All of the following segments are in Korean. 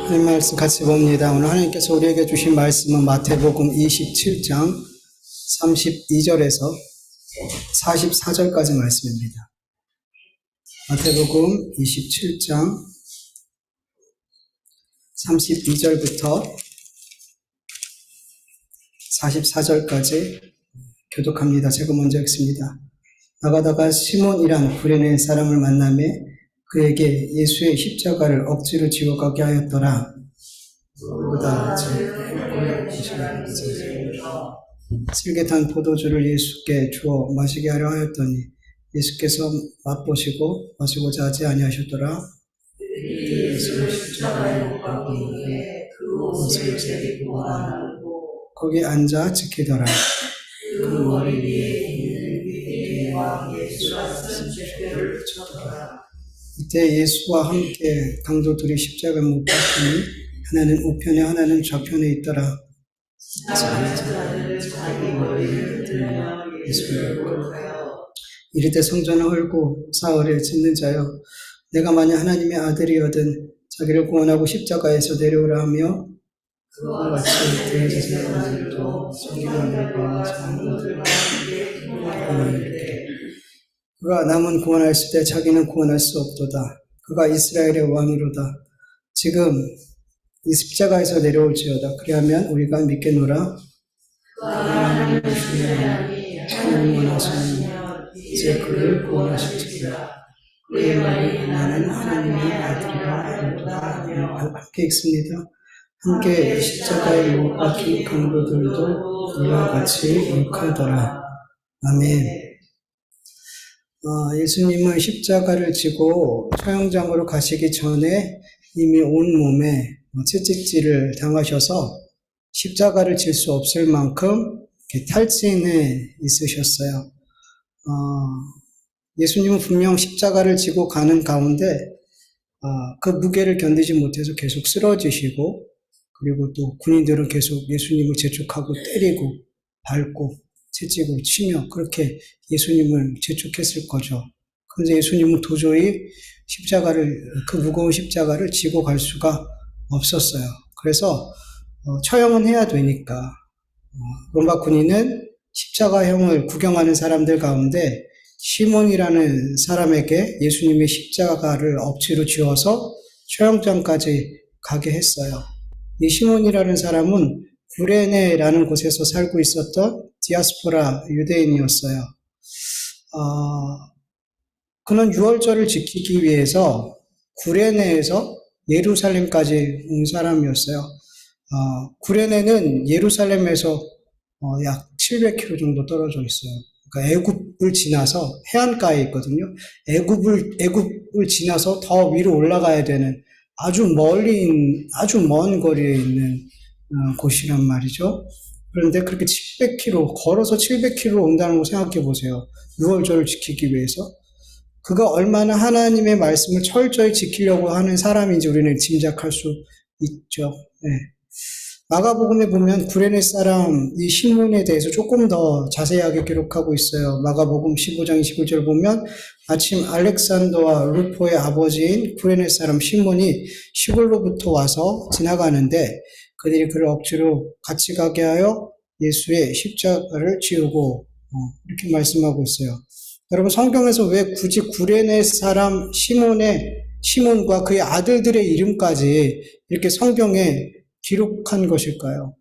하나님 말씀 같이 봅니다. 오늘 하나님께서 우리에게 주신 말씀은 마태복음 27장 32절에서 44절까지 말씀입니다. 마태복음 27장 32절부터 44절까지 교독합니다. 제가 먼저 읽습니다. 나가다가 시몬이란 구레네 사람을 만나매 그에게 예수의 십자가를 억지로 지워가게 하였더라. 슬개탄 포도주를 예수께 주어 마시게 하려 하였더니 예수께서 맛보시고 마시고자 하지 아니하셨더라. 거기 앉아 지키더라. 그 머리 위에 예수가 쓴 죄를 쳤더라. 이때 예수와 함께 강도 둘이 십자가에 못 박히니 하나는 우편에 하나는 좌편에 있더라. 이르되 성전을 헐고 사흘에 짓는 자여, 내가 만약 하나님의 아들이거든 자기를 구원하고 십자가에서 내려오라 하며 그와 같이 대제사장들도 서기관들과 장로들과 그가 남은 구원하였을 때 자기는 구원할 수 없도다. 그가 이스라엘의 왕이로다. 지금 이 십자가에서 내려올지어다. 그리하면 우리가 믿겠노라. 하나님을 주님이 원하시는 이제 그를 구원하실지라. 그의 말이 나는 하나님의 아들이라 하였도다. 함께 읽습니다. 함께 십자가에 못 박힌 강도들도 이와 같이 욱하더라. 아멘. 예수님은 십자가를 지고 처형장으로 가시기 전에 이미 온몸에 채찍질을 당하셔서 십자가를 질 수 없을 만큼 탈진해 있으셨어요. 예수님은 분명 십자가를 지고 가는 가운데 그 무게를 견디지 못해서 계속 쓰러지시고, 그리고 또 군인들은 계속 예수님을 재촉하고 때리고 밟고 채찍으로 치며 그렇게 예수님을 재촉했을 거죠. 그런데 예수님은 도저히 그 무거운 십자가를 지고 갈 수가 없었어요. 그래서 처형은 해야 되니까 로마 군인은 십자가형을 구경하는 사람들 가운데 시몬이라는 사람에게 예수님의 십자가를 억지로 지어서 처형장까지 가게 했어요. 이 시몬이라는 사람은 구레네라는 곳에서 살고 있었던 디아스포라 유대인이었어요. 그는 유월절을 지키기 위해서 구레네에서 예루살렘까지 온 사람이었어요. 구레네는 예루살렘에서 약 700km 정도 떨어져 있어요. 그러니까 애굽을 지나서 해안가에 있거든요. 애굽을 지나서 더 위로 올라가야 되는 아주 먼 거리에 있는 곳이란 말이죠. 그런데 그렇게 700km, 걸어서 700km 온다는 거 생각해 보세요. 유월절을 지키기 위해서. 그가 얼마나 하나님의 말씀을 철저히 지키려고 하는 사람인지 우리는 짐작할 수 있죠. 네. 마가복음에 보면 구레네 사람 이 시몬에 대해서 조금 더 자세하게 기록하고 있어요. 마가복음 15장 21절 보면 마침 알렉산더와 루포의 아버지인 구레네 사람 시몬이 시골로부터 와서 지나가는데 그들이 그를 억지로 같이 가게 하여 예수의 십자가를 지우고 이렇게 말씀하고 있어요. 여러분, 성경에서 왜 굳이 구레네 사람 시몬과 그의 아들들의 이름까지 이렇게 성경에 기록한 것일까요?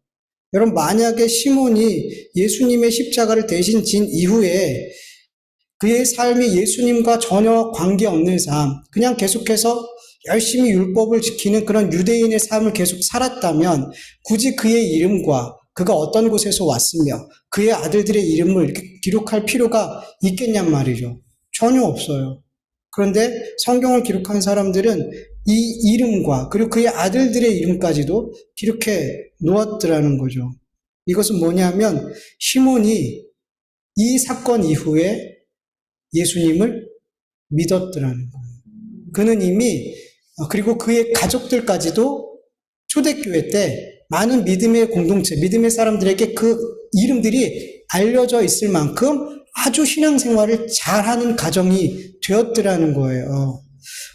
여러분, 만약에 시몬이 예수님의 십자가를 대신 진 이후에 그의 삶이 예수님과 전혀 관계없는 삶, 그냥 계속해서 열심히 율법을 지키는 그런 유대인의 삶을 계속 살았다면 굳이 그의 이름과 그가 어떤 곳에서 왔으며 그의 아들들의 이름을 이렇게 기록할 필요가 있겠냔 말이죠. 전혀 없어요. 그런데 성경을 기록한 사람들은 이 이름과 그리고 그의 아들들의 이름까지도 기록해 놓았더라는 거죠. 이것은 뭐냐면 시몬이 이 사건 이후에 예수님을 믿었더라는 거예요. 그는 이미 그리고 그의 가족들까지도 초대교회 때 많은 믿음의 공동체, 믿음의 사람들에게 그 이름들이 알려져 있을 만큼 아주 신앙생활을 잘하는 가정이 되었더라는 거예요.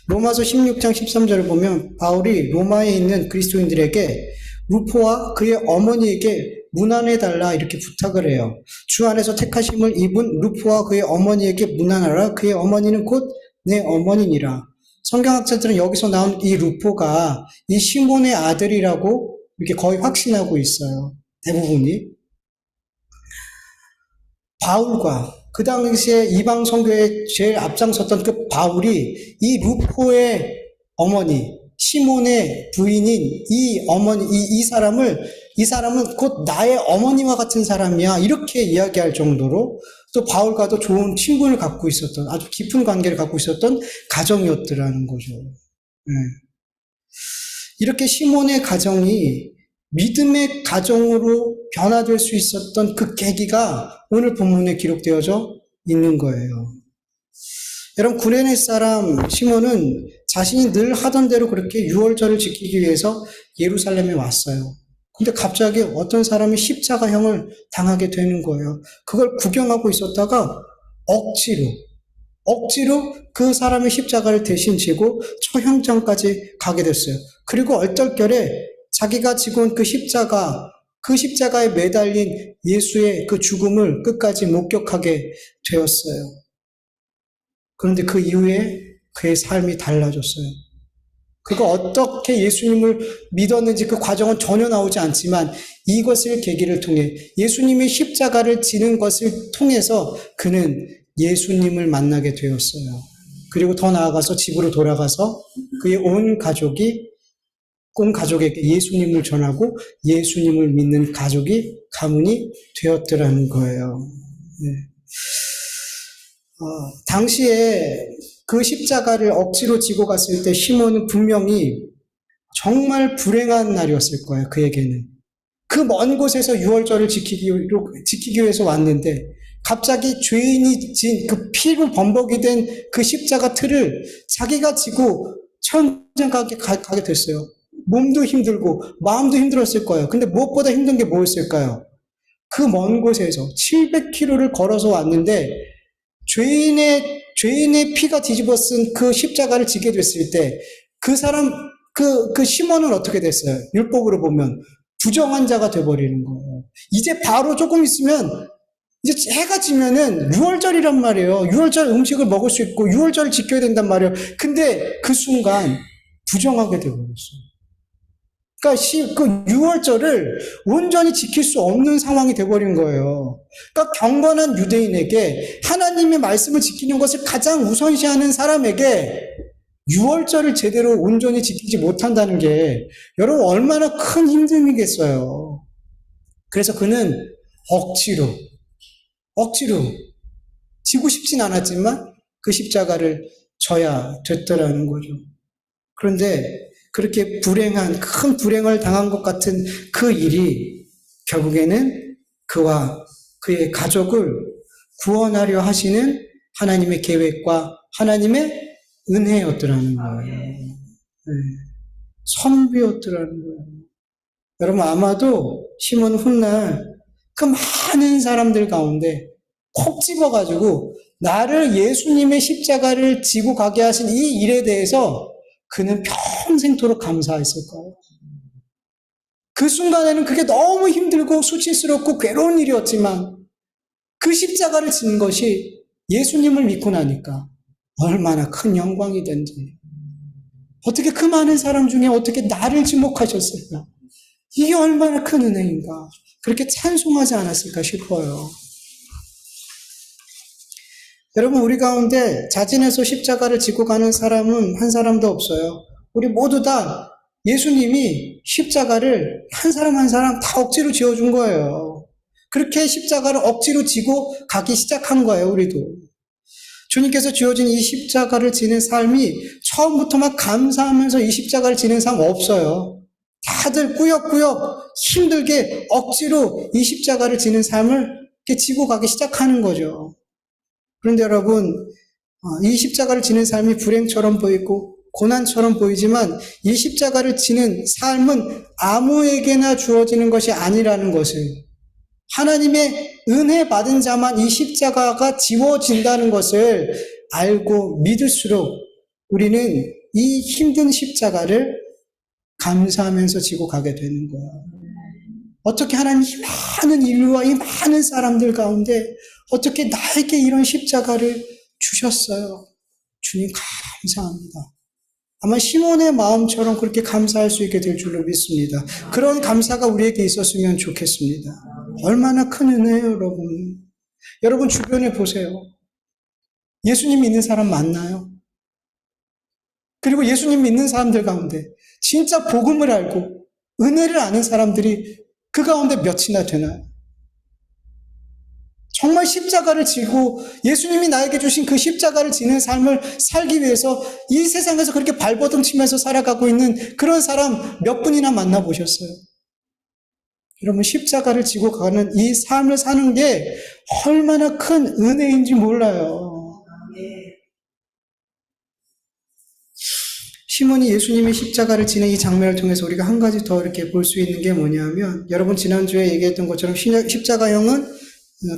로마서 16장 13절을 보면 바울이 로마에 있는 그리스도인들에게 루포와 그의 어머니에게 문안해달라 이렇게 부탁을 해요. 주 안에서 택하심을 입은 루포와 그의 어머니에게 문안하라. 그의 어머니는 곧 내 어머니니라. 성경학자들은 여기서 나온 이 루포가 이 시몬의 아들이라고 이렇게 거의 확신하고 있어요. 대부분이. 바울과 그 당시에 이방 선교에 제일 앞장섰던 그 바울이 이 루포의 어머니, 시몬의 부인인 이 어머니, 이 사람은 곧 나의 어머니와 같은 사람이야. 이렇게 이야기할 정도로 또 바울과도 좋은 친분을 갖고 있었던, 아주 깊은 관계를 갖고 있었던 가정이었더라는 거죠. 이렇게 시몬의 가정이 믿음의 가정으로 변화될 수 있었던 그 계기가 오늘 본문에 기록되어져 있는 거예요. 여러분, 구레네 사람 시몬은 자신이 늘 하던 대로 그렇게 유월절을 지키기 위해서 예루살렘에 왔어요. 근데 갑자기 어떤 사람이 십자가형을 당하게 되는 거예요. 그걸 구경하고 있었다가 억지로 그 사람의 십자가를 대신 지고 처형장까지 가게 됐어요. 그리고 얼떨결에 자기가 지고 온 그 십자가에 매달린 예수의 그 죽음을 끝까지 목격하게 되었어요. 그런데 그 이후에 그의 삶이 달라졌어요. 그가 어떻게 예수님을 믿었는지 그 과정은 전혀 나오지 않지만 이것을 계기를 통해 예수님의 십자가를 지는 것을 통해서 그는 예수님을 만나게 되었어요. 그리고 더 나아가서 집으로 돌아가서 그의 온 가족에게 예수님을 전하고 예수님을 믿는 가문이 되었더라는 거예요. 네. 당시에 그 십자가를 억지로 지고 갔을 때 시몬은 분명히 정말 불행한 날이었을 거예요. 그에게는. 그 먼 곳에서 유월절을 지키기 위해서 왔는데 갑자기 죄인이 진 그 피로 범벅이 된 그 십자가 틀을 자기가 지고 천장가게 가게 됐어요. 몸도 힘들고 마음도 힘들었을 거예요. 근데 무엇보다 힘든 게 뭐였을까요? 그 먼 곳에서 700km를 걸어서 왔는데 죄인의 피가 뒤집어 쓴 그 십자가를 지게 됐을 때 그 사람, 그 시몬은 어떻게 됐어요? 율법으로 보면 부정한 자가 돼버리는 거예요. 이제 바로 조금 있으면 이제 해가 지면은 유월절이란 말이에요. 유월절 음식을 먹을 수 있고 유월절을 지켜야 된단 말이에요. 근데 그 순간 부정하게 돼버렸어요. 그러니까 그 유월절을 온전히 지킬 수 없는 상황이 돼버린 거예요. 그러니까 경건한 유대인에게 하나님의 말씀을 지키는 것을 가장 우선시하는 사람에게 유월절을 제대로 온전히 지키지 못한다는 게 여러분 얼마나 큰 힘듦이겠어요. 그래서 그는 억지로 지고 싶진 않았지만 그 십자가를 져야 됐더라는 거죠. 그런데 그렇게 큰 불행을 당한 것 같은 그 일이 결국에는 그와 그의 가족을 구원하려 하시는 하나님의 계획과 하나님의 은혜였더라는 거예요. 네. 선비였더라는 거예요. 여러분 아마도 시몬 훗날 그 많은 사람들 가운데 콕 집어가지고 나를 예수님의 십자가를 지고 가게 하신 이 일에 대해서 그는 평생토록 감사했을 거예요. 그 순간에는 그게 너무 힘들고 수치스럽고 괴로운 일이었지만 그 십자가를 지는 것이 예수님을 믿고 나니까 얼마나 큰 영광이 된지. 어떻게 그 많은 사람 중에 어떻게 나를 지목하셨을까? 이게 얼마나 큰 은혜인가. 그렇게 찬송하지 않았을까 싶어요. 여러분 우리 가운데 자진해서 십자가를 지고 가는 사람은 한 사람도 없어요. 우리 모두 다 예수님이 십자가를 한 사람 한 사람 다 억지로 지어준 거예요. 그렇게 십자가를 억지로 지고 가기 시작한 거예요. 우리도. 주님께서 지어진 이 십자가를 지는 삶이 처음부터 막 감사하면서 이 십자가를 지는 사람 없어요. 다들 꾸역꾸역 힘들게 억지로 이 십자가를 지는 삶을 이렇게 지고 가기 시작하는 거죠. 그런데 여러분, 이 십자가를 지는 삶이 불행처럼 보이고 고난처럼 보이지만 이 십자가를 지는 삶은 아무에게나 주어지는 것이 아니라는 것을, 하나님의 은혜 받은 자만 이 십자가가 지워진다는 것을 알고 믿을수록 우리는 이 힘든 십자가를 감사하면서 지고 가게 되는 거야. 어떻게 하나님 이 많은 인류와 이 많은 사람들 가운데 어떻게 나에게 이런 십자가를 주셨어요. 주님 감사합니다. 아마 시몬의 마음처럼 그렇게 감사할 수 있게 될 줄로 믿습니다. 그런 감사가 우리에게 있었으면 좋겠습니다. 얼마나 큰 은혜예요, 여러분. 여러분 주변에 보세요. 예수님 믿는 사람 많나요? 그리고 예수님 믿는 사람들 가운데 진짜 복음을 알고 은혜를 아는 사람들이 그 가운데 몇이나 되나요? 정말 십자가를 지고 예수님이 나에게 주신 그 십자가를 지는 삶을 살기 위해서 이 세상에서 그렇게 발버둥 치면서 살아가고 있는 그런 사람 몇 분이나 만나보셨어요? 여러분 십자가를 지고 가는 이 삶을 사는 게 얼마나 큰 은혜인지 몰라요. 시몬이 예수님의 십자가를 지는 이 장면을 통해서 우리가 한 가지 더 이렇게 볼 수 있는 게 뭐냐면, 여러분 지난주에 얘기했던 것처럼 십자가형은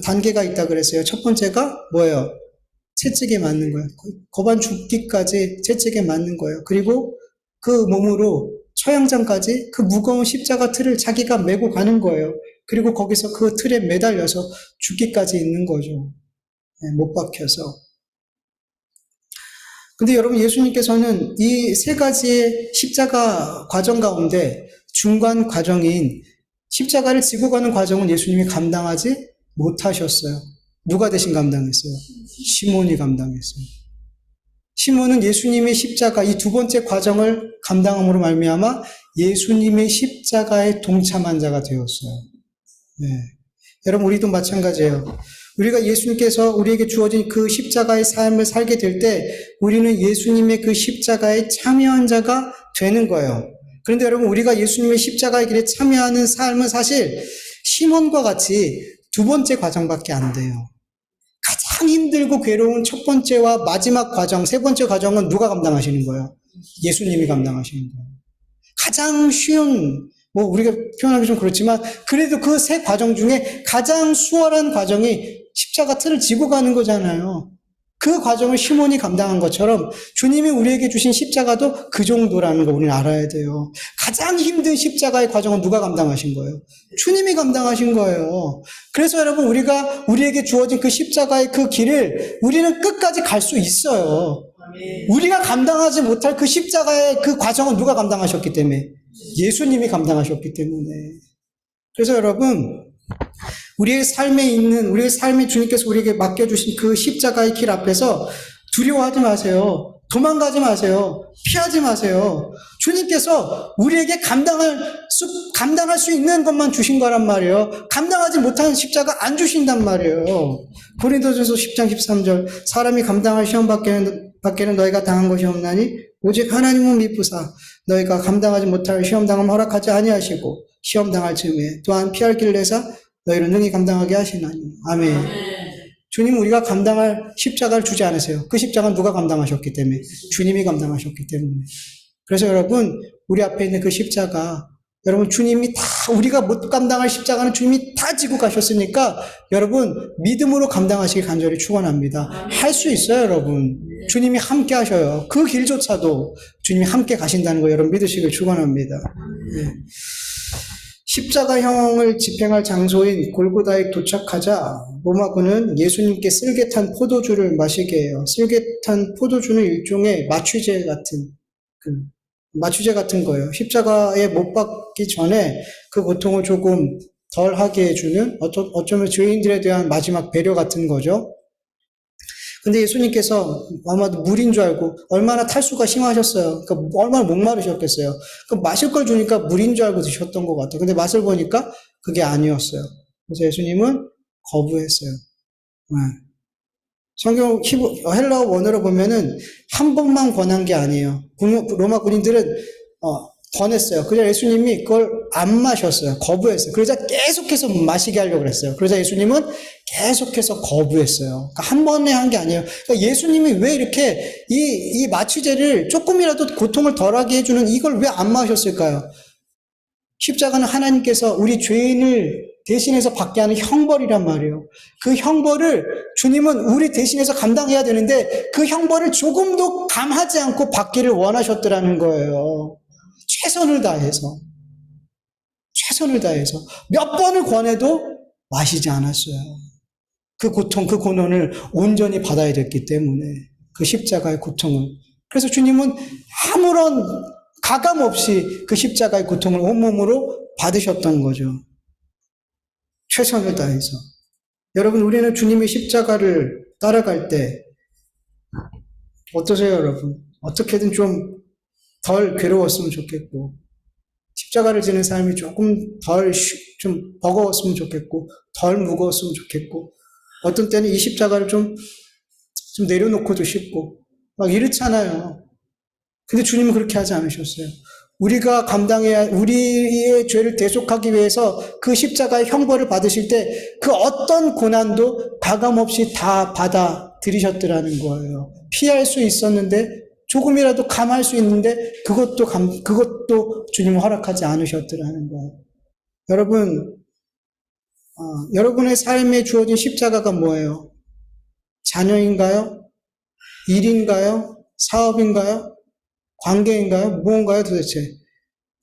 단계가 있다 그랬어요. 첫 번째가 뭐예요? 채찍에 맞는 거예요. 고반 죽기까지 채찍에 맞는 거예요. 그리고 그 몸으로 처형장까지 그 무거운 십자가 틀을 자기가 메고 가는 거예요. 그리고 거기서 그 틀에 매달려서 죽기까지 있는 거죠. 못 박혀서. 근데 여러분 예수님께서는 이 세 가지의 십자가 과정 가운데 중간 과정인 십자가를 지고 가는 과정은 예수님이 감당하지 못하셨어요. 누가 대신 감당했어요? 시몬이 감당했어요. 시몬은 예수님의 십자가 이 두 번째 과정을 감당함으로 말미암아 예수님의 십자가에 동참한 자가 되었어요. 네. 여러분 우리도 마찬가지예요. 우리가 예수님께서 우리에게 주어진 그 십자가의 삶을 살게 될 때 우리는 예수님의 그 십자가에 참여한 자가 되는 거예요. 그런데 여러분 우리가 예수님의 십자가의 길에 참여하는 삶은 사실 시몬과 같이 두 번째 과정밖에 안 돼요. 가장 힘들고 괴로운 첫 번째와 마지막 과정, 세 번째 과정은 누가 감당하시는 거예요? 예수님이 감당하시는 거예요. 가장 쉬운, 우리가 표현하기 좀 그렇지만 그래도 그 세 과정 중에 가장 수월한 과정이 십자가 틀을 지고 가는 거잖아요. 그 과정을 시몬이 감당한 것처럼 주님이 우리에게 주신 십자가도 그 정도라는 거 우리는 알아야 돼요. 가장 힘든 십자가의 과정은 누가 감당하신 거예요? 주님이 감당하신 거예요. 그래서 여러분 우리에게 주어진 그 십자가의 그 길을 우리는 끝까지 갈 수 있어요. 우리가 감당하지 못할 그 십자가의 그 과정은 누가 감당하셨기 때문에? 예수님이 감당하셨기 때문에. 그래서 여러분 우리의 삶에 주님께서 우리에게 맡겨주신 그 십자가의 길 앞에서 두려워하지 마세요. 도망가지 마세요. 피하지 마세요. 주님께서 우리에게 감당할 수 있는 것만 주신 거란 말이에요. 감당하지 못하는 십자가 안 주신단 말이에요. 고린도전서 10장 13절 사람이 감당할 시험 밖에는 너희가 당한 것이 없나니 오직 하나님은 미쁘사 너희가 감당하지 못할 시험 당함 허락하지 아니하시고 시험 당할 즈음에 또한 피할 길을 내사 너희를 능히 감당하게 하시나니. 아멘. 주님은 우리가 감당할 십자가를 주지 않으세요. 그 십자가는 누가 감당하셨기 때문에? 주님이 감당하셨기 때문에. 그래서 여러분 우리 앞에 있는 그 십자가 여러분 주님이 다 우리가 못 감당할 십자가는 주님이 다 지고 가셨으니까 여러분 믿음으로 감당하시길 간절히 축원합니다. 할 수 있어요 여러분. 주님이 함께 하셔요. 그 길조차도 주님이 함께 가신다는 거 여러분 믿으시길 축원합니다. 네. 십자가형을 집행할 장소인 골고다에 도착하자 로마군은 예수님께 쓸개 탄 포도주를 마시게 해요. 쓸개 탄 포도주는 일종의 마취제 같은 거예요. 십자가에 못 박기 전에 그 고통을 조금 덜 하게 해주는 어쩌면 죄인들에 대한 마지막 배려 같은 거죠. 근데 예수님께서 아마도 물인 줄 알고 얼마나 탈수가 심하셨어요. 그러니까 얼마나 목마르셨겠어요. 그 마실 걸 주니까 물인 줄 알고 드셨던 것 같아요. 근데 맛을 보니까 그게 아니었어요. 그래서 예수님은 거부했어요. 네. 성경 헬라어 원어로 보면은 한 번만 권한 게 아니에요. 로마 군인들은 권했어요. 그래서 예수님이 그걸 안 마셨어요. 거부했어요. 그러자 계속해서 마시게 하려고 그랬어요. 그러자 예수님은 계속해서 거부했어요. 그러니까 한 번에 한 게 아니에요. 그러니까 예수님이 왜 이렇게 이 마취제를 조금이라도 고통을 덜하게 해주는 이걸 왜 안 마셨을까요? 십자가는 하나님께서 우리 죄인을 대신해서 받게 하는 형벌이란 말이에요. 그 형벌을 주님은 우리 대신해서 감당해야 되는데 그 형벌을 조금도 감하지 않고 받기를 원하셨더라는 거예요. 최선을 다해서. 최선을 다해서. 몇 번을 권해도 마시지 않았어요. 그 고통, 그 고난을 온전히 받아야 됐기 때문에 그 십자가의 고통을. 그래서 주님은 아무런 가감 없이 그 십자가의 고통을 온몸으로 받으셨던 거죠. 최선을 다해서. 여러분, 우리는 주님의 십자가를 따라갈 때 어떠세요, 여러분? 어떻게든 좀 덜 괴로웠으면 좋겠고, 십자가를 지는 삶이 조금 좀 버거웠으면 좋겠고, 덜 무거웠으면 좋겠고, 어떤 때는 이 십자가를 좀 내려놓고도 싶고, 막 이렇잖아요. 근데 주님은 그렇게 하지 않으셨어요. 우리가 우리의 죄를 대속하기 위해서 그 십자가의 형벌을 받으실 때 그 어떤 고난도 가감없이 다 받아들이셨더라는 거예요. 피할 수 있었는데, 조금이라도 감할 수 있는데, 그것도 주님은 허락하지 않으셨더라는 거예요. 여러분, 여러분의 삶에 주어진 십자가가 뭐예요? 자녀인가요? 일인가요? 사업인가요? 관계인가요? 무언가요 도대체?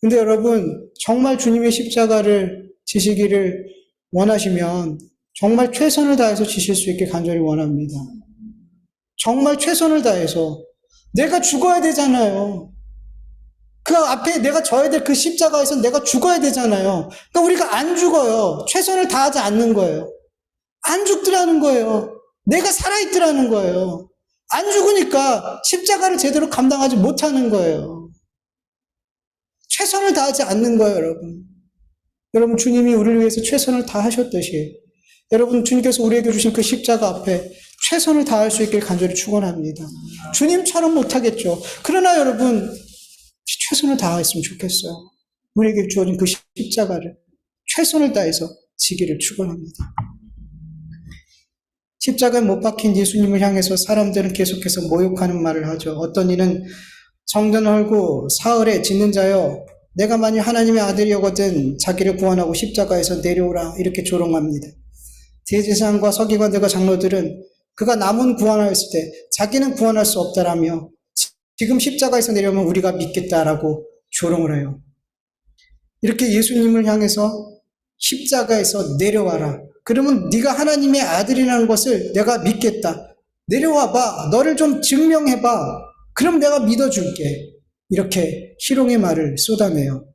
근데 여러분, 정말 주님의 십자가를 지시기를 원하시면 정말 최선을 다해서 지실 수 있게 간절히 원합니다. 정말 최선을 다해서. 내가 죽어야 되잖아요. 그 앞에 내가 져야 될 그 십자가에서 내가 죽어야 되잖아요. 그러니까 우리가 안 죽어요. 최선을 다하지 않는 거예요. 안 죽더라는 거예요. 내가 살아있더라는 거예요. 안 죽으니까 십자가를 제대로 감당하지 못하는 거예요. 최선을 다하지 않는 거예요, 여러분. 여러분, 주님이 우리를 위해서 최선을 다하셨듯이 여러분, 주님께서 우리에게 주신 그 십자가 앞에 최선을 다할 수 있길 간절히 축원합니다. 주님처럼 못하겠죠. 그러나 여러분, 최선을 다했으면 좋겠어요. 우리에게 주어진 그 십자가를 최선을 다해서 지기를 축원합니다. 십자가에 못 박힌 예수님을 향해서 사람들은 계속해서 모욕하는 말을 하죠. 어떤 이는 성전을 헐고 사흘에 짓는 자여, 내가 만일 하나님의 아들이거든 자기를 구원하고 십자가에서 내려오라, 이렇게 조롱합니다. 대제사장과 서기관들과 장로들은 그가 남은 구원하였을 때 자기는 구원할 수 없다라며 지금 십자가에서 내려오면 우리가 믿겠다라고 조롱을 해요. 이렇게 예수님을 향해서 십자가에서 내려와라. 그러면 네가 하나님의 아들이라는 것을 내가 믿겠다. 내려와봐. 너를 좀 증명해봐. 그럼 내가 믿어줄게. 이렇게 희롱의 말을 쏟아내요.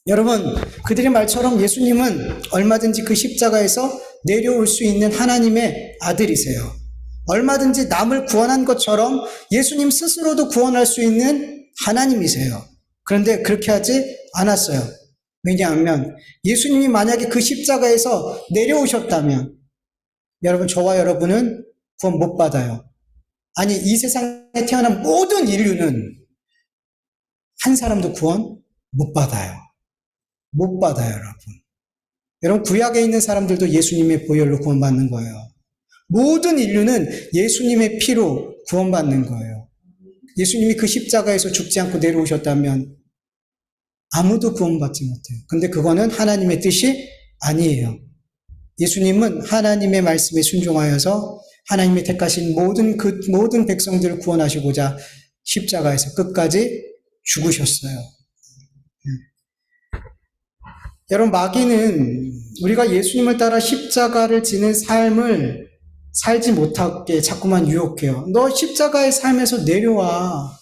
여러분, 그들의 말처럼 예수님은 얼마든지 그 십자가에서 내려올 수 있는 하나님의 아들이세요. 얼마든지 남을 구원한 것처럼 예수님 스스로도 구원할 수 있는 하나님이세요. 그런데 그렇게 하지 않았어요. 왜냐하면 예수님이 만약에 그 십자가에서 내려오셨다면 여러분, 저와 여러분은 구원 못 받아요. 아니, 이 세상에 태어난 모든 인류는 한 사람도 구원 못 받아요. 못 받아요, 여러분. 여러분, 구약에 있는 사람들도 예수님의 보혈로 구원받는 거예요. 모든 인류는 예수님의 피로 구원받는 거예요. 예수님이 그 십자가에서 죽지 않고 내려오셨다면 아무도 구원받지 못해요. 근데 그거는 하나님의 뜻이 아니에요. 예수님은 하나님의 말씀에 순종하여서 하나님이 택하신 모든 백성들을 구원하시고자 십자가에서 끝까지 죽으셨어요. 여러분, 마귀는 우리가 예수님을 따라 십자가를 지는 삶을 살지 못하게 자꾸만 유혹해요. 너 십자가의 삶에서 내려와.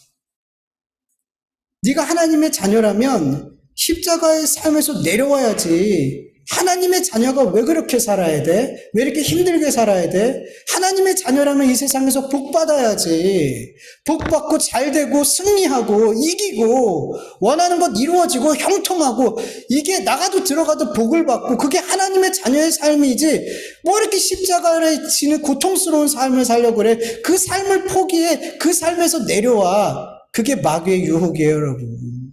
네가 하나님의 자녀라면 십자가의 삶에서 내려와야지. 하나님의 자녀가 왜 그렇게 살아야 돼? 왜 이렇게 힘들게 살아야 돼? 하나님의 자녀라면 이 세상에서 복 받아야지. 복 받고 잘 되고 승리하고 이기고 원하는 것 이루어지고 형통하고, 이게 나가도 들어가도 복을 받고, 그게 하나님의 자녀의 삶이지. 뭐 이렇게 십자가를 지는 고통스러운 삶을 살려고 그래? 그 삶을 포기해. 그 삶에서 내려와. 그게 마귀의 유혹이에요, 여러분.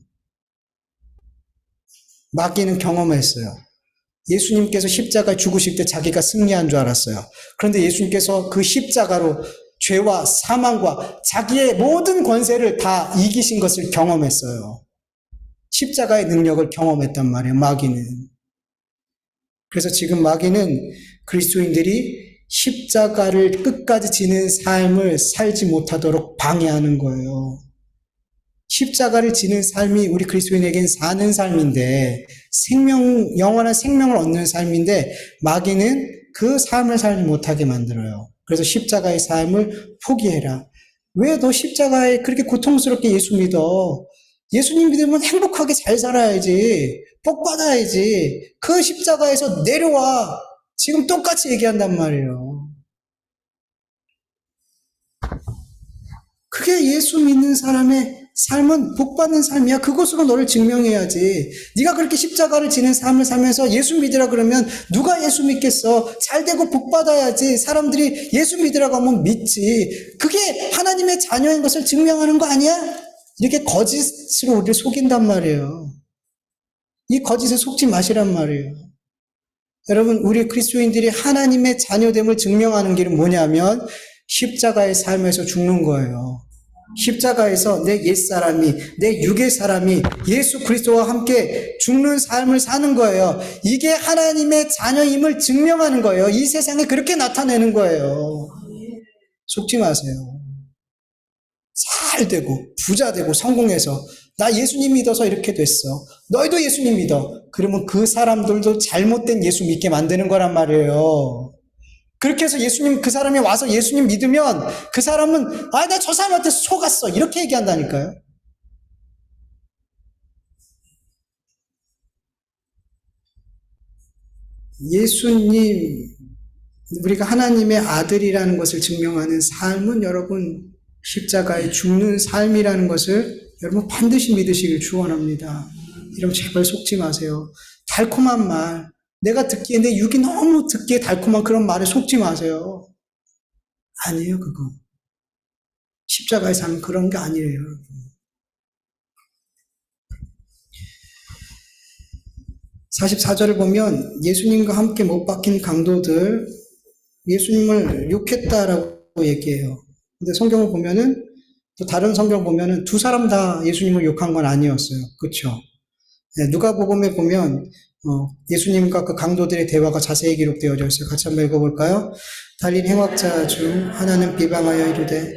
마귀는 경험했어요. 예수님께서 십자가에 죽으실 때 자기가 승리한 줄 알았어요. 그런데 예수님께서 그 십자가로 죄와 사망과 자기의 모든 권세를 다 이기신 것을 경험했어요. 십자가의 능력을 경험했단 말이에요, 마귀는. 그래서 지금 마귀는 그리스도인들이 십자가를 끝까지 지는 삶을 살지 못하도록 방해하는 거예요. 십자가를 지는 삶이 우리 그리스도인에겐 사는 삶인데, 영원한 생명을 얻는 삶인데, 마귀는 그 삶을 살지 못하게 만들어요. 그래서 십자가의 삶을 포기해라. 왜 너 십자가에 그렇게 고통스럽게 예수 믿어? 예수님 믿으면 행복하게 잘 살아야지. 복 받아야지. 그 십자가에서 내려와. 지금 똑같이 얘기한단 말이에요. 그게 예수 믿는 사람의 삶은 복 받는 삶이야. 그것으로 너를 증명해야지. 네가 그렇게 십자가를 지는 삶을 살면서 예수 믿으라 그러면 누가 예수 믿겠어? 잘 되고 복 받아야지. 사람들이 예수 믿으라고 하면 믿지. 그게 하나님의 자녀인 것을 증명하는 거 아니야? 이렇게 거짓으로 우리를 속인단 말이에요. 이 거짓에 속지 마시란 말이에요. 여러분, 우리 그리스도인들이 하나님의 자녀됨을 증명하는 길은 뭐냐면 십자가의 삶에서 죽는 거예요. 십자가에서 내 옛사람이, 내 육의 사람이 예수 그리스도와 함께 죽는 삶을 사는 거예요. 이게 하나님의 자녀임을 증명하는 거예요. 이 세상에 그렇게 나타내는 거예요. 속지 마세요. 잘 되고 부자 되고 성공해서 나 예수님 믿어서 이렇게 됐어. 너희도 예수님 믿어. 그러면 그 사람들도 잘못된 예수 믿게 만드는 거란 말이에요. 그렇게 해서 그 사람이 와서 예수님 믿으면 그 사람은 나 저 사람한테 속았어. 이렇게 얘기한다니까요. 예수님, 우리가 하나님의 아들이라는 것을 증명하는 삶은 여러분 십자가에 죽는 삶이라는 것을 여러분 반드시 믿으시길 축원합니다. 여러분 제발 속지 마세요. 달콤한 말, 내가 듣기에 내 육이 너무 듣기에 달콤한 그런 말에 속지 마세요. 아니에요, 그거. 십자가의 삶은 그런 게 아니에요, 여러분. (44절을) 보면 예수님과 함께 못 박힌 강도들, 예수님을 욕했다라고 얘기해요. 근데 성경을 보면은, 또 다른 성경 보면은 두 사람 다 예수님을 욕한 건 아니었어요. 그쵸? 네, 누가복음에 보면 예수님과 그 강도들의 대화가 자세히 기록되어져 있어요. 같이 한번 읽어볼까요? 달린 행악자 중 하나는 비방하여 이르되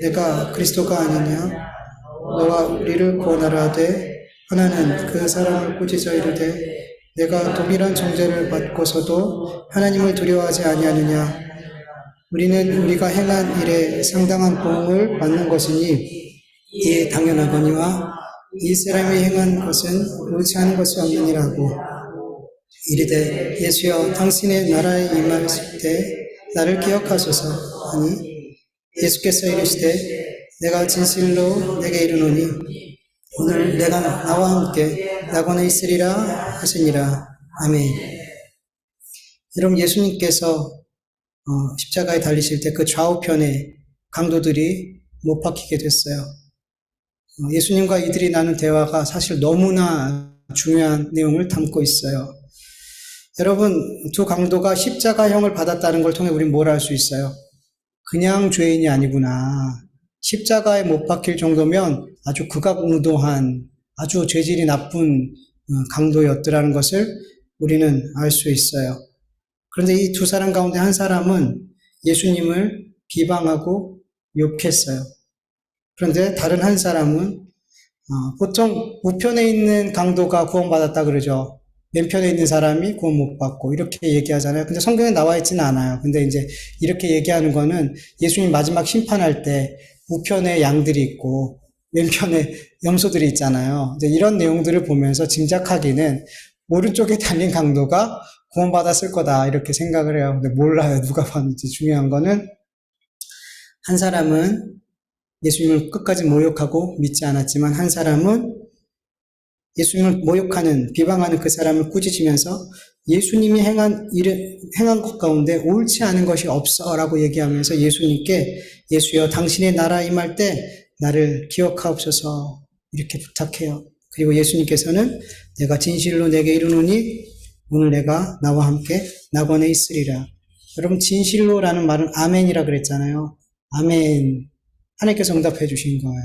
내가 그리스도가 아니냐? 너와 우리를 구원하라 하되 하나는 그 사람을 꾸짖어 이르되 내가 동일한 정죄를 받고서도 하나님을 두려워하지 아니하느냐? 우리는 우리가 행한 일에 상당한 보응을 받는 것이니 이에 당연하거니와 이 사람이 행한 것은 옳지 않은 것이 없느니라고. 이르되 예수여 당신의 나라에 임하실 때 나를 기억하소서 하니 예수께서 이르시되 내가 진실로 내게 이르노니 오늘 내가 나와 함께 낙원에 있으리라 하시니라. 아멘. 여러분 예수님께서 십자가에 달리실 때 그 좌우편에 강도들이 못 박히게 됐어요. 예수님과 이들이 나눈 대화가 사실 너무나 중요한 내용을 담고 있어요. 여러분, 두 강도가 십자가형을 받았다는 걸 통해 우리는 뭘 알 수 있어요? 그냥 죄인이 아니구나. 십자가에 못 박힐 정도면 아주 극악무도한, 아주 죄질이 나쁜 강도였더라는 것을 우리는 알 수 있어요. 그런데 이 두 사람 가운데 한 사람은 예수님을 비방하고 욕했어요. 그런데 다른 한 사람은 보통 우편에 있는 강도가 구원받았다 그러죠. 왼편에 있는 사람이 구원 못 받고 이렇게 얘기하잖아요. 근데 성경에 나와 있지는 않아요. 근데 이제 이렇게 얘기하는 거는 예수님 마지막 심판할 때 우편에 양들이 있고 왼편에 염소들이 있잖아요. 이제 이런 내용들을 보면서 짐작하기는 오른쪽에 달린 강도가 구원받았을 거다 이렇게 생각을 해요. 근데 몰라요. 누가 봤는지. 중요한 거는 한 사람은 예수님을 끝까지 모욕하고 믿지 않았지만 한 사람은 예수님을 모욕하는, 비방하는 그 사람을 꾸짖으면서 예수님이 행한 것 가운데 옳지 않은 것이 없어 라고 얘기하면서 예수님께 예수여 당신의 나라 임할 때 나를 기억하옵소서 이렇게 부탁해요. 그리고 예수님께서는 내가 진실로 내게 이르노니 오늘 내가 나와 함께 낙원에 있으리라. 여러분 진실로라는 말은 아멘이라 그랬잖아요. 아멘. 하나님께서 응답해 주신 거예요.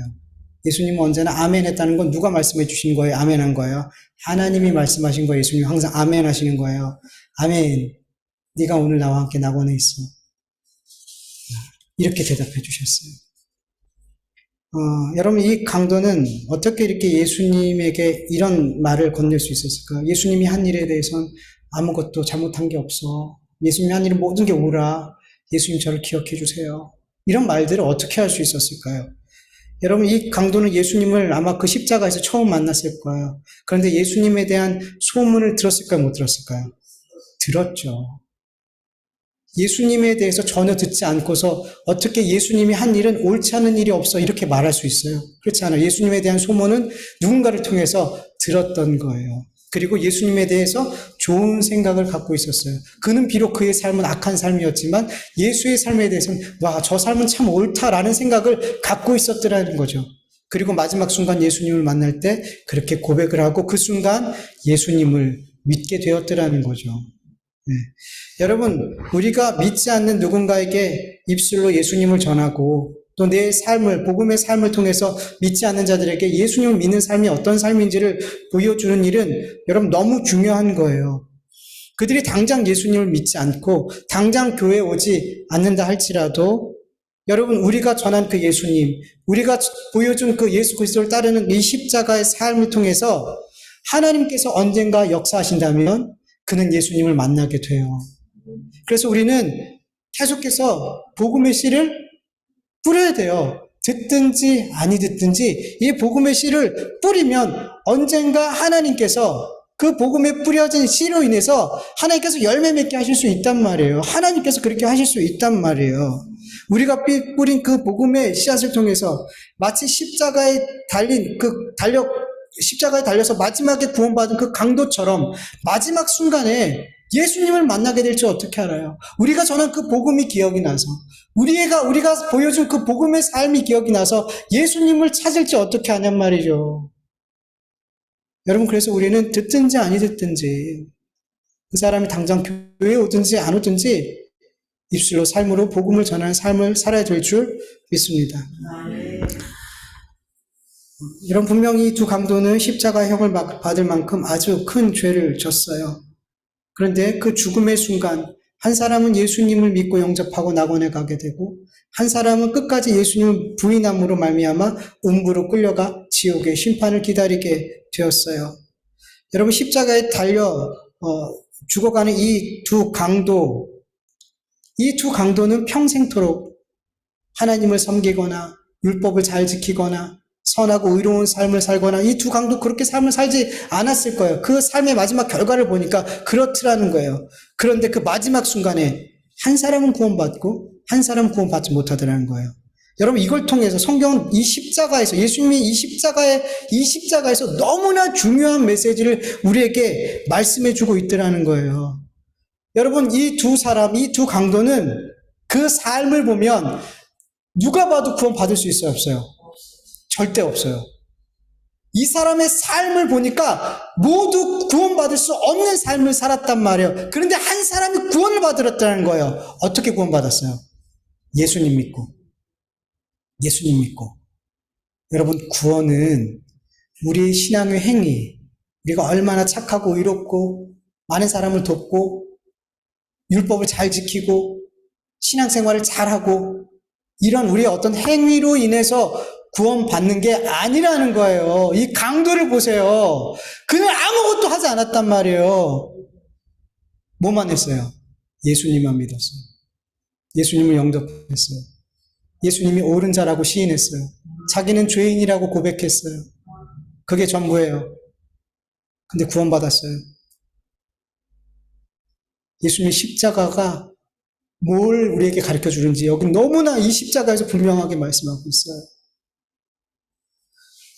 예수님은 언제나 아멘 했다는 건 누가 말씀해 주신 거예요? 아멘 한 거예요. 하나님이 말씀하신 거예요. 예수님 항상 아멘 하시는 거예요. 아멘. 네가 오늘 나와 함께 낙원에 있어. 이렇게 대답해 주셨어요. 여러분, 이 강도는 어떻게 이렇게 예수님에게 이런 말을 건넬 수 있었을까? 예수님이 한 일에 대해서는 아무것도 잘못한 게 없어. 예수님이 한 일은 모든 게 옳아. 예수님 저를 기억해 주세요. 이런 말들을 어떻게 할 수 있었을까요? 여러분, 이 강도는 예수님을 아마 그 십자가에서 처음 만났을 거예요. 그런데 예수님에 대한 소문을 들었을까요? 못 들었을까요? 들었죠. 예수님에 대해서 전혀 듣지 않고서 어떻게 예수님이 한 일은 옳지 않은 일이 없어 이렇게 말할 수 있어요? 그렇지 않아요. 예수님에 대한 소문은 누군가를 통해서 들었던 거예요. 그리고 예수님에 대해서 좋은 생각을 갖고 있었어요. 그는 비록 그의 삶은 악한 삶이었지만 예수의 삶에 대해서는 와, 저 삶은 참 옳다라는 생각을 갖고 있었더라는 거죠. 그리고 마지막 순간 예수님을 만날 때 그렇게 고백을 하고 그 순간 예수님을 믿게 되었더라는 거죠. 네. 여러분, 우리가 믿지 않는 누군가에게 입술로 예수님을 전하고 또 내 삶을, 복음의 삶을 통해서 믿지 않는 자들에게 예수님을 믿는 삶이 어떤 삶인지를 보여주는 일은 여러분 너무 중요한 거예요. 그들이 당장 예수님을 믿지 않고 당장 교회에 오지 않는다 할지라도 여러분, 우리가 전한 그 예수님, 우리가 보여준 그 예수 그리스도를 따르는 이 십자가의 삶을 통해서 하나님께서 언젠가 역사하신다면 그는 예수님을 만나게 돼요. 그래서 우리는 계속해서 복음의 씨를 뿌려야 돼요. 듣든지 아니 듣든지 이 복음의 씨를 뿌리면 언젠가 하나님께서 그 복음에 뿌려진 씨로 인해서 하나님께서 열매 맺게 하실 수 있단 말이에요. 하나님께서 그렇게 하실 수 있단 말이에요. 우리가 뿌린 그 복음의 씨앗을 통해서 마치 십자가에 달려서 마지막에 구원받은 그 강도처럼 마지막 순간에 예수님을 만나게 될지 어떻게 알아요? 우리가 전한 그 복음이 기억이 나서 우리가 보여준 그 복음의 삶이 기억이 나서 예수님을 찾을지 어떻게 하냔 말이죠. 여러분, 그래서 우리는 듣든지 아니 듣든지 그 사람이 당장 교회에 오든지 안 오든지 입술로 삶으로 복음을 전하는 삶을 살아야 될 줄 믿습니다. 이런 분명히 이 두 강도는 십자가형을 받을 만큼 아주 큰 죄를 졌어요. 그런데 그 죽음의 순간 한 사람은 예수님을 믿고 영접하고 낙원에 가게 되고 한 사람은 끝까지 예수님을 부인함으로 말미암아 음부로 끌려가 지옥의 심판을 기다리게 되었어요. 여러분, 십자가에 달려 죽어가는 이 두 강도는 평생토록 하나님을 섬기거나 율법을 잘 지키거나 선하고 의로운 삶을 살거나 이 두 강도 그렇게 삶을 살지 않았을 거예요. 그 삶의 마지막 결과를 보니까 그렇더라는 거예요. 그런데 그 마지막 순간에 한 사람은 구원받고 한 사람은 구원받지 못하더라는 거예요. 여러분, 이걸 통해서 성경은 이 십자가에서 예수님이 이 십자가에서 너무나 중요한 메시지를 우리에게 말씀해 주고 있더라는 거예요. 여러분, 이 두 강도는 그 삶을 보면 누가 봐도 구원받을 수 있어요, 없어요? 절대 없어요. 이 사람의 삶을 보니까 모두 구원받을 수 없는 삶을 살았단 말이에요. 그런데 한 사람이 구원을 받으렸다는 거예요. 어떻게 구원받았어요? 예수님 믿고. 여러분, 구원은 우리의 신앙의 행위, 우리가 얼마나 착하고 의롭고 많은 사람을 돕고 율법을 잘 지키고 신앙생활을 잘하고 이런 우리의 어떤 행위로 인해서 구원받는 게 아니라는 거예요. 이 강도를 보세요. 그는 아무것도 하지 않았단 말이에요. 뭐만 했어요? 예수님만 믿었어요. 예수님을 영접했어요. 예수님이 옳은 자라고 시인했어요. 자기는 죄인이라고 고백했어요. 그게 전부예요. 근데 구원받았어요. 예수님의 십자가가 뭘 우리에게 가르쳐 주는지 여기 너무나 이 십자가에서 분명하게 말씀하고 있어요.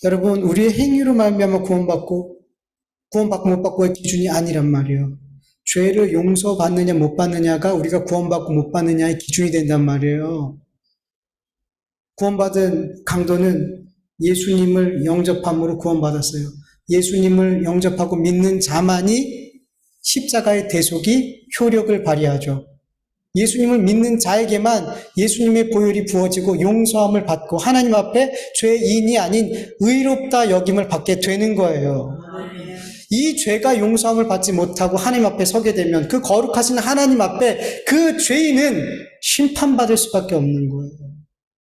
여러분, 우리의 행위로 말미암아 구원받고 못 받고의 기준이 아니란 말이에요. 죄를 용서받느냐 못 받느냐가 우리가 구원받고 못 받느냐의 기준이 된단 말이에요. 구원받은 강도는 예수님을 영접함으로 구원받았어요. 예수님을 영접하고 믿는 자만이 십자가의 대속이 효력을 발휘하죠. 예수님을 믿는 자에게만 예수님의 보혈이 부어지고 용서함을 받고 하나님 앞에 죄인이 아닌 의롭다 여김을 받게 되는 거예요. 이 죄가 용서함을 받지 못하고 하나님 앞에 서게 되면 그 거룩하신 하나님 앞에 그 죄인은 심판받을 수밖에 없는 거예요.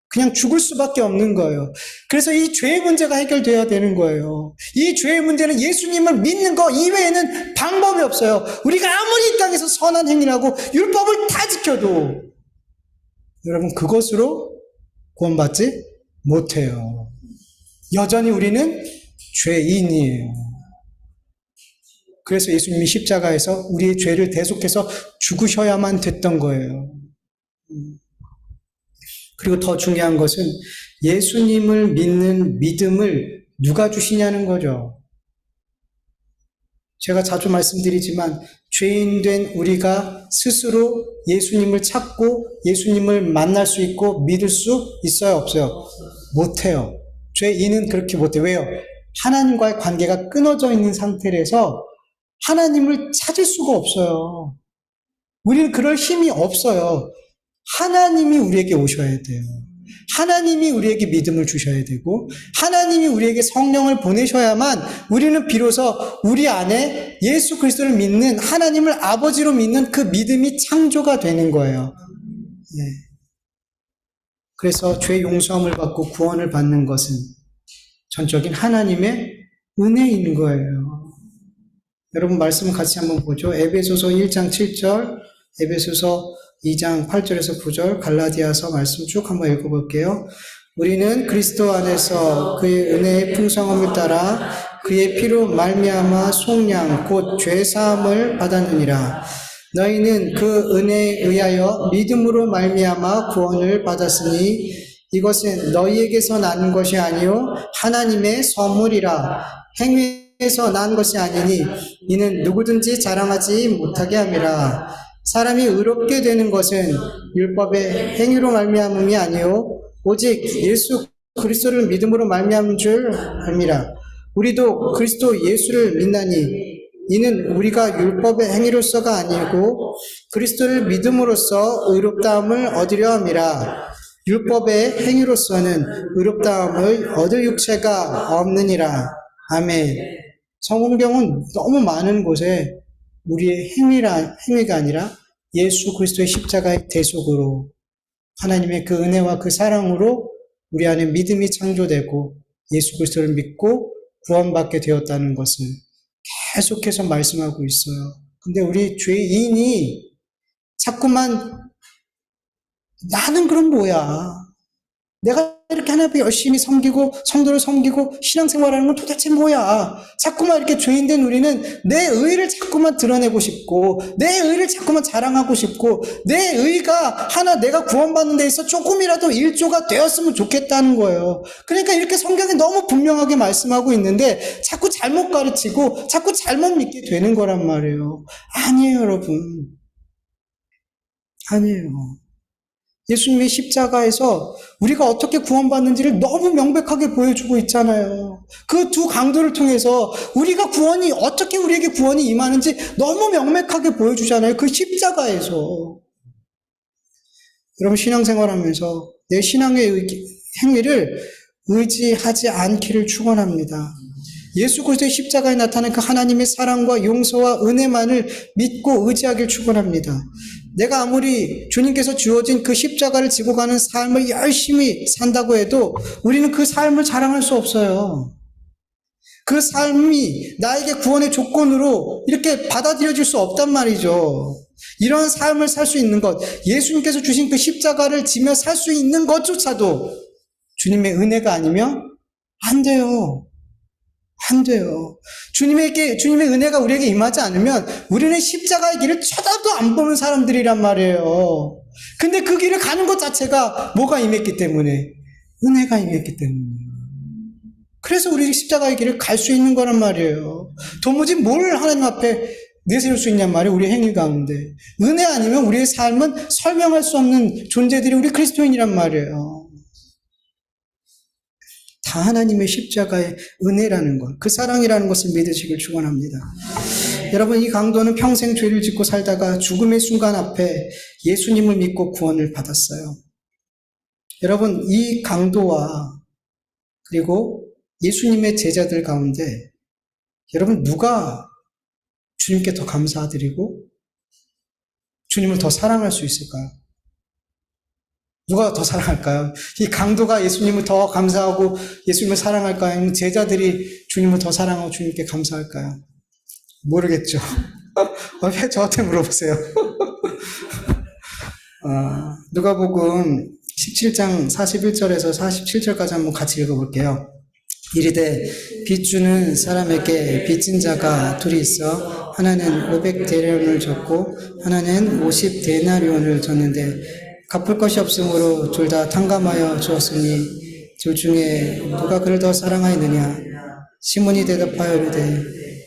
그냥 죽을 수밖에 없는 거예요. 그래서 이 죄의 문제가 해결되어야 되는 거예요. 이 죄의 문제는 예수님을 믿는 거 이외에는 방법이 없어요. 우리가 아무리 이 땅에서 선한 행위라고 율법을 다 지켜도 여러분 그것으로 구원받지 못해요. 여전히 우리는 죄인이에요. 그래서 예수님이 십자가에서 우리의 죄를 대속해서 죽으셔야만 됐던 거예요. 그리고 더 중요한 것은 예수님을 믿는 믿음을 누가 주시냐는 거죠. 제가 자주 말씀드리지만 죄인 된 우리가 스스로 예수님을 찾고 예수님을 만날 수 있고 믿을 수 있어요? 없어요? 못해요. 죄인은 그렇게 못해요. 왜요? 하나님과의 관계가 끊어져 있는 상태라서 하나님을 찾을 수가 없어요. 우리는 그럴 힘이 없어요. 하나님이 우리에게 오셔야 돼요. 하나님이 우리에게 믿음을 주셔야 되고 하나님이 우리에게 성령을 보내셔야만 우리는 비로소 우리 안에 예수 그리스도를 믿는 하나님을 아버지로 믿는 그 믿음이 창조가 되는 거예요. 네. 그래서 죄 용서함을 받고 구원을 받는 것은 전적인 하나님의 은혜인 거예요. 여러분 말씀을 같이 한번 보죠. 에베소서 1장 7절, 에베소서 2장 8절에서 9절, 갈라디아서 말씀 쭉 한번 읽어볼게요. 우리는 그리스도 안에서 그의 은혜의 풍성함을 따라 그의 피로 말미암아 속량 곧 죄사함을 받았느니라. 너희는 그 은혜에 의하여 믿음으로 말미암아 구원을 받았으니 이것은 너희에게서 난 것이 아니요 하나님의 선물이라. 행위에서 난 것이 아니니 이는 누구든지 자랑하지 못하게 함이라. 사람이 의롭게 되는 것은 율법의 행위로 말미암음이 아니요 오직 예수 그리스도를 믿음으로 말미암은 줄 압니다. 우리도 그리스도 예수를 믿나니 이는 우리가 율법의 행위로서가 아니고 그리스도를 믿음으로써 의롭다함을 얻으려 함이라. 율법의 행위로서는 의롭다함을 얻을 육체가 없느니라. 아멘. 성경은 너무 많은 곳에 우리의 행위가 아니라 예수 그리스도의 십자가의 대속으로 하나님의 그 은혜와 그 사랑으로 우리 안에 믿음이 창조되고 예수 그리스도를 믿고 구원받게 되었다는 것을 계속해서 말씀하고 있어요. 근데 우리 죄인이 자꾸만 나는 그럼 뭐야? 내가 이렇게 하나님 앞에 열심히 섬기고 성도를 섬기고 신앙생활하는 건 도대체 뭐야? 자꾸만 이렇게 죄인된 우리는 내 의를 자꾸만 드러내고 싶고 내 의를 자꾸만 자랑하고 싶고 내 의가 하나 내가 구원받는 데 있어 조금이라도 일조가 되었으면 좋겠다는 거예요. 그러니까 이렇게 성경이 너무 분명하게 말씀하고 있는데 자꾸 잘못 가르치고 자꾸 잘못 믿게 되는 거란 말이에요. 아니에요, 여러분. 아니에요. 예수님의 십자가에서 우리가 어떻게 구원받는지를 너무 명백하게 보여주고 있잖아요. 그 두 강도를 통해서 우리가 어떻게 우리에게 구원이 임하는지 너무 명백하게 보여주잖아요. 그 십자가에서. 여러분 신앙생활하면서 내 신앙의 행위를 의지하지 않기를 축원합니다. 예수 그리스도의 십자가에 나타난 그 하나님의 사랑과 용서와 은혜만을 믿고 의지하길 축원합니다. 내가 아무리 주님께서 주어진 그 십자가를 지고 가는 삶을 열심히 산다고 해도 우리는 그 삶을 자랑할 수 없어요. 그 삶이 나에게 구원의 조건으로 이렇게 받아들여질 수 없단 말이죠. 이런 삶을 살 수 있는 것, 예수님께서 주신 그 십자가를 지며 살 수 있는 것조차도 주님의 은혜가 아니면 안 돼요. 안 돼요. 주님의 은혜가 우리에게 임하지 않으면 우리는 십자가의 길을 쳐다도 안 보는 사람들이란 말이에요. 근데 그 길을 가는 것 자체가 뭐가 임했기 때문에? 은혜가 임했기 때문에. 그래서 우리 십자가의 길을 갈 수 있는 거란 말이에요. 도무지 뭘 하나님 앞에 내세울 수 있냔 말이에요. 우리의 행위 가운데. 은혜 아니면 우리의 삶은 설명할 수 없는 존재들이 우리 그리스도인이란 말이에요. 다 하나님의 십자가의 은혜라는 것, 그 사랑이라는 것을 믿으시길 축원합니다. 여러분, 이 강도는 평생 죄를 짓고 살다가 죽음의 순간 앞에 예수님을 믿고 구원을 받았어요. 여러분, 이 강도와 그리고 예수님의 제자들 가운데 여러분, 누가 주님께 더 감사드리고 주님을 더 사랑할 수 있을까요? 누가 더 사랑할까요? 이 강도가 예수님을 더 감사하고 예수님을 사랑할까요? 아니면 제자들이 주님을 더 사랑하고 주님께 감사할까요? 모르겠죠. 왜 저한테 물어보세요? 누가복음 17장 41절에서 47절까지 한번 같이 읽어볼게요. 이르되 빚 주는 사람에게 빚진 자가 둘이 있어 하나는 500데나리온을 줬고 하나는 50데나리온을 줬는데 갚을 것이 없으므로 둘 다 탕감하여 주었으니 둘 중에 누가 그를 더 사랑하였느냐? 시몬이 대답하여 이르되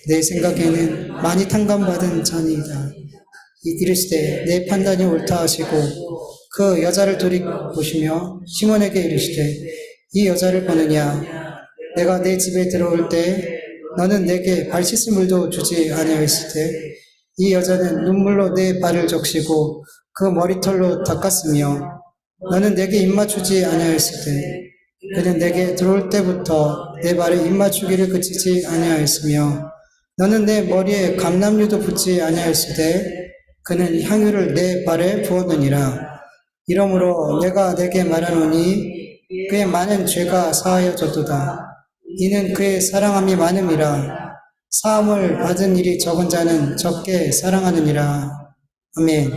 내 생각에는 많이 탕감받은 자니이다. 이르시되 내 판단이 옳다 하시고 그 여자를 돌이보시며 시몬에게 이르시되 이 여자를 보느냐? 내가 내 집에 들어올 때 너는 내게 발 씻을 물도 주지 아니하였을 때 이 여자는 눈물로 내 발을 적시고 그 머리털로 닦았으며 너는 내게 입맞추지 아니하였을 때 그는 내게 들어올 때부터 내 발에 입맞추기를 그치지 아니하였으며 너는 내 머리에 감람류도 붓지 아니하였을 때 그는 향유를 내 발에 부었느니라. 이러므로 내가 내게 말하노니 그의 많은 죄가 사하여졌도다. 이는 그의 사랑함이 많음이라. 사함을 받은 일이 적은 자는 적게 사랑하느니라. 아멘.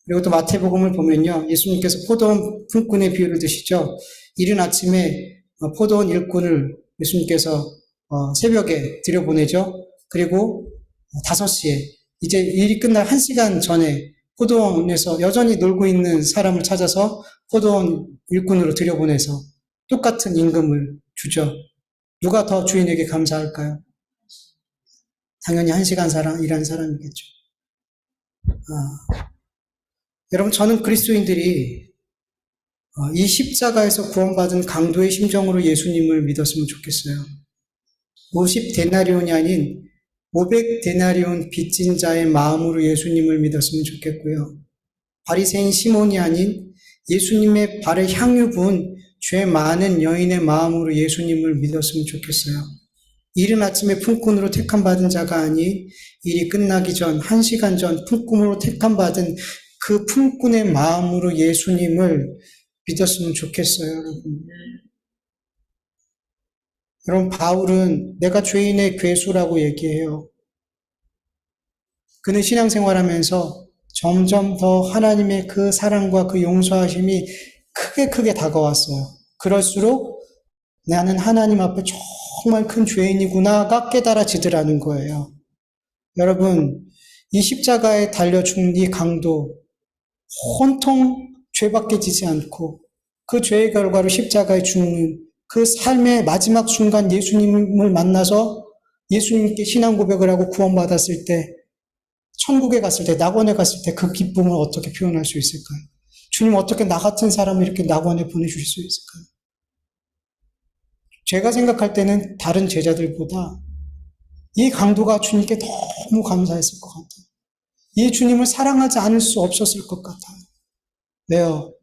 그리고 또 마태복음을 보면요, 예수님께서 포도원 품꾼의 비유를 드시죠. 이른 아침에 포도원 일꾼을 예수님께서 새벽에 들여보내죠. 그리고 5시에 이제 일이 끝날 1시간 전에 포도원에서 여전히 놀고 있는 사람을 찾아서 포도원 일꾼으로 들여보내서 똑같은 임금을 주죠. 누가 더 주인에게 감사할까요? 당연히 1시간 일하는 사람이겠죠. 여러분, 저는 그리스도인들이 이 십자가에서 구원받은 강도의 심정으로 예수님을 믿었으면 좋겠어요. 50데나리온이 아닌 500데나리온 빚진 자의 마음으로 예수님을 믿었으면 좋겠고요. 바리새인 시몬이 아닌 예수님의 발에 향유 부은 죄 많은 여인의 마음으로 예수님을 믿었으면 좋겠어요. 이른 아침에 품꾼으로 택함받은 자가 아닌 일이 끝나기 전 1시간 전 품꾼으로 택함받은 그 품꾼의 마음으로 예수님을 믿었으면 좋겠어요, 여러분. 여러분, 바울은 내가 죄인의 괴수라고 얘기해요. 그는 신앙생활하면서 점점 더 하나님의 그 사랑과 그 용서하심이 크게 다가왔어요. 그럴수록 나는 하나님 앞에 정말 큰 죄인이구나가 깨달아지더라는 거예요. 여러분, 이 십자가에 달려 죽는 이 강도 온통 죄밖에 지지 않고 그 죄의 결과로 십자가에 죽는 그 삶의 마지막 순간 예수님을 만나서 예수님께 신앙 고백을 하고 구원받았을 때, 천국에 갔을 때, 낙원에 갔을 때 그 기쁨을 어떻게 표현할 수 있을까요? 주님, 어떻게 나 같은 사람을 이렇게 낙원에 보내주실 수 있을까요? 제가 생각할 때는 다른 제자들보다 이 강도가 주님께 너무 감사했을 것 같아요. 이 주님을 사랑하지 않을 수 없었을 것 같아요. 왜요?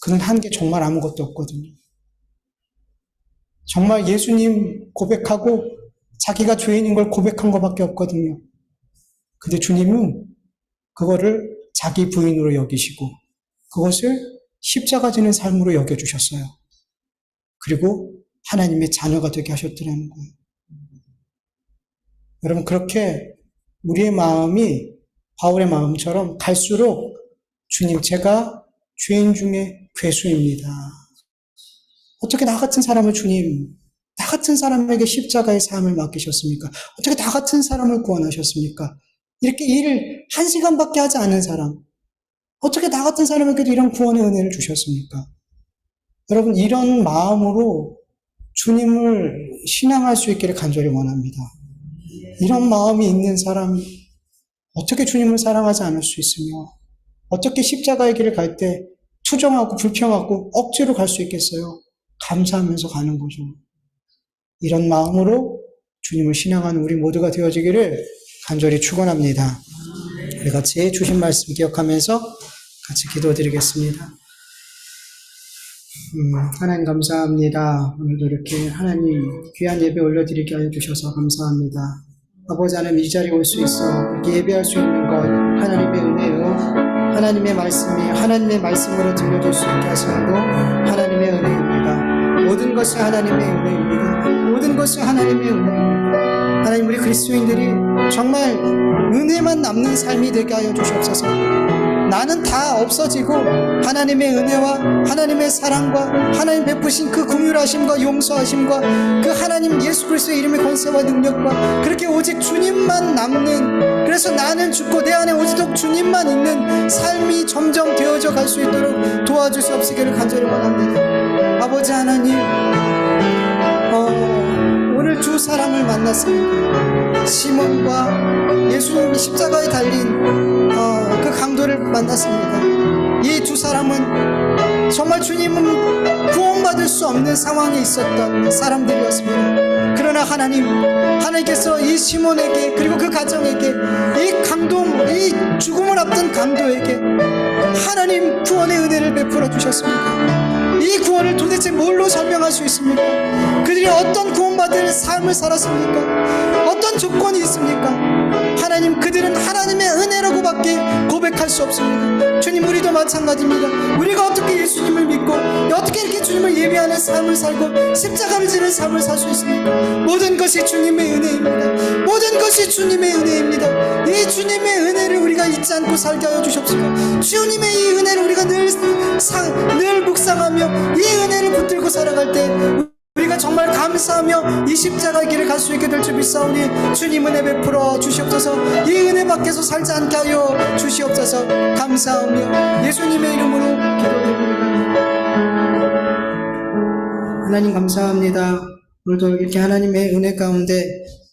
그는 한 게 정말 아무것도 없거든요. 정말 예수님 고백하고 자기가 죄인인 걸 고백한 것밖에 없거든요. 근데 주님은 그거를 자기 부인으로 여기시고 그것을 십자가 지는 삶으로 여겨주셨어요. 그리고 하나님의 자녀가 되게 하셨더라는 거예요. 여러분, 그렇게 우리의 마음이 바울의 마음처럼 갈수록 주님, 제가 죄인 중에 괴수입니다. 어떻게 나 같은 사람을 주님, 나 같은 사람에게 십자가의 삶을 맡기셨습니까? 어떻게 나 같은 사람을 구원하셨습니까? 이렇게 일을 1시간밖에 하지 않은 사람, 어떻게 나 같은 사람에게도 이런 구원의 은혜를 주셨습니까? 여러분, 이런 마음으로 주님을 신앙할 수 있기를 간절히 원합니다. 이런 마음이 있는 사람이 어떻게 주님을 사랑하지 않을 수 있으며 어떻게 십자가의 길을 갈 때 투정하고 불평하고 억지로 갈 수 있겠어요? 감사하면서 가는 거죠. 이런 마음으로 주님을 신앙하는 우리 모두가 되어지기를 간절히 축원합니다. 우리 같이 주신 말씀 기억하면서 같이 기도드리겠습니다. 하나님 감사합니다. 오늘도 이렇게 하나님 귀한 예배 올려드리게 하여 주셔서 감사합니다. 아버지 하나님 이 자리에 올 수 있어 이렇게 예배할 수 있는 것 하나님의 은혜요, 하나님의 말씀이 하나님의 말씀으로 들려줄 수 있게 하시는 것 하나님의 은혜입니다. 모든 것이 하나님의 은혜입니다. 모든 것이 하나님의 은혜입니다. 하나님 우리 그리스도인들이 정말 은혜만 남는 삶이 되게 하여 주시옵소서. 나는 다 없어지고 하나님의 은혜와 하나님의 사랑과 하나님 베푸신 그 긍휼하심과 용서하심과 그 하나님 예수 그리스도의 이름의 권세와 능력과 그렇게 오직 주님만 남는, 그래서 나는 죽고 내 안에 오직 주님만 있는 삶이 점점 되어져 갈 수 있도록 도와주시옵시기를 간절히 원합니다. 아버지 하나님, 오늘 두 사람을 만났습니다. 시몬과 예수님이 십자가에 달린 그 강도를 만났습니다. 이 두 사람은 정말 주님은 구원받을 수 없는 상황에 있었던 사람들이었습니다. 그러나 하나님께서 이 시몬에게 그리고 그 가정에게 이 죽음을 앞둔 강도에게 하나님 구원의 은혜를 베풀어 주셨습니다. 이 구원을 도대체 뭘로 설명할 수 있습니까? 그들이 어떤 구원받을 삶을 살았습니까? 어떤 조건이 있습니까? 하나님, 그들은 하나님의 은혜라고밖에 고백할 수 없습니다. 주님, 우리도 마찬가지입니다. 우리가 어떻게 예수님을 믿고 어떻게 이렇게 주님을 예배하는 삶을 살고 십자가를 지는 삶을 살 수 있습니까? 모든 것이 주님의 은혜입니다. 모든 것이 주님의 은혜입니다. 이 주님의 은혜를 우리가 잊지 않고 살게 하여 주십시오. 주님의 이 은혜를 우리가 늘 묵상하며 이 은혜를 붙들고 살아갈 때 우리가 정말 감사하며 이 십자가의 길을 갈 수 있게 될 줄 믿사오니 주님 은혜 베풀어 주시옵소서. 이 은혜 밖에서 살지 않게 하여 주시옵소서. 감사하며 예수님의 이름으로 기도드립니다. 하나님 감사합니다. 오늘도 이렇게 하나님의 은혜 가운데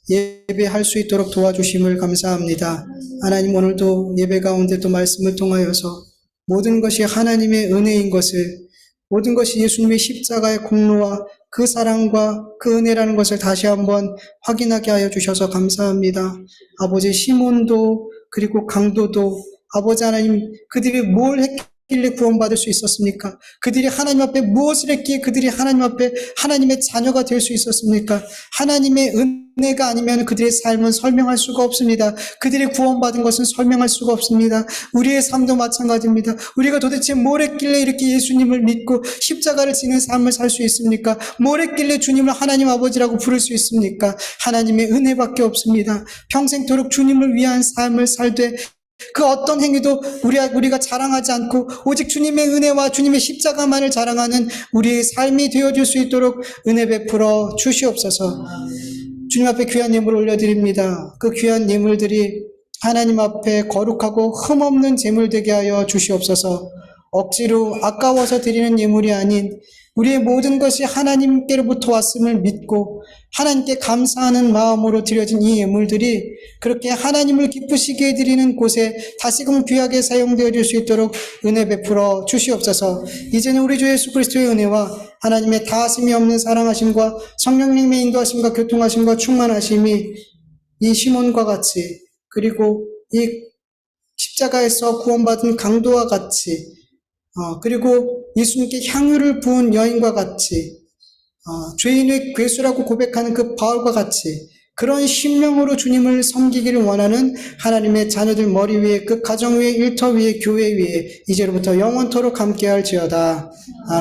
예배할 수 있도록 도와주심을 감사합니다. 하나님, 오늘도 예배 가운데 또 말씀을 통하여서 모든 것이 하나님의 은혜인 것을, 모든 것이 예수님의 십자가의 공로와 그 사랑과 그 은혜라는 것을 다시 한번 확인하게 하여 주셔서 감사합니다. 아버지, 시몬도 그리고 강도도 아버지 하나님, 그들이 뭘 했길래 구원받을 수 있었습니까? 그들이 하나님 앞에 무엇을 했기에 그들이 하나님 앞에 하나님의 자녀가 될 수 있었습니까? 하나님의 은혜가 아니면 그들의 삶은 설명할 수가 없습니다. 그들이 구원받은 것은 설명할 수가 없습니다. 우리의 삶도 마찬가지입니다. 우리가 도대체 뭘 했길래 이렇게 예수님을 믿고 십자가를 지는 삶을 살 수 있습니까? 뭘 했길래 주님을 하나님 아버지라고 부를 수 있습니까? 하나님의 은혜밖에 없습니다. 평생토록 주님을 위한 삶을 살되 그 어떤 행위도 우리가 자랑하지 않고 오직 주님의 은혜와 주님의 십자가만을 자랑하는 우리의 삶이 되어줄 수 있도록 은혜 베풀어 주시옵소서. 주님 앞에 귀한 예물 올려드립니다. 그 귀한 예물들이 하나님 앞에 거룩하고 흠없는 제물 되게 하여 주시옵소서. 억지로 아까워서 드리는 예물이 아닌 우리의 모든 것이 하나님께로부터 왔음을 믿고 하나님께 감사하는 마음으로 드려진 이 예물들이 그렇게 하나님을 기쁘시게 드리는 곳에 다시금 귀하게 사용되어질 수 있도록 은혜 베풀어 주시옵소서. 이제는 우리 주 예수 그리스도의 은혜와 하나님의 다하심이 없는 사랑하심과 성령님의 인도하심과 교통하심과 충만하심이 이 시몬과 같이, 그리고 이 십자가에서 구원받은 강도와 같이, 그리고 예수님께 향유를 부은 여인과 같이, 죄인의 괴수라고 고백하는 그 바울과 같이 그런 심령으로 주님을 섬기기를 원하는 하나님의 자녀들 머리 위에, 그 가정 위에, 일터 위에, 교회 위에 이제로부터 영원토록 함께할지어다. 아멘.